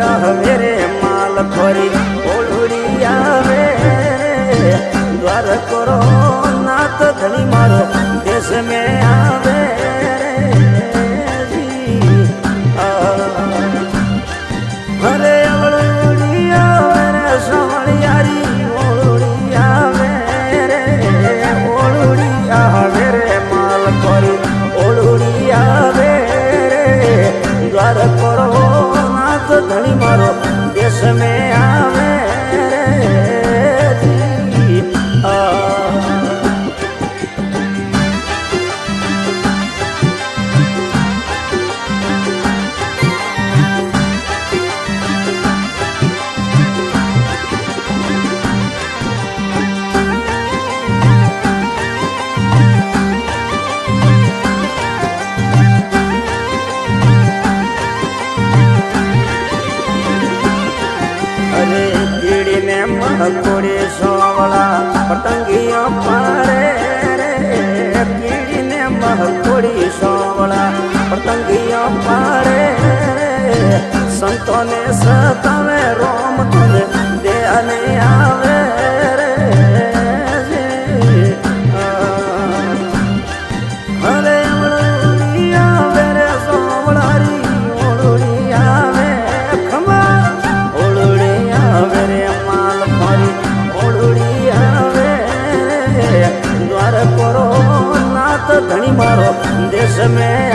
આવે રે માલ ખોરી ઓળુડી આવે દ્વાર કરો નાથ ધણી મારો દેશ મેં આવે અરે ઓળુડી આવે રે સવળિયારી ઓળુડી આવે રે ઓળુડી આવે રે માલ ખોરી ઓળુડી આવે રે દ્વાર કરો નાથ ધણી મારો દેશ મેં આવે કોડી સોવળા પતંગીઓ પારે રે કીડીને મહકોડી સોવળા પતંગીઓ પારે રે સંતોને સતાવે રોમ તુને દેને આવે રે અરે ઓળુડી આવે રે સોવળારી ઓળુડી આવે ખમા ઓળુડી આવે રે દ્વાર કરો નાથ ધણી મારો દેશ મેં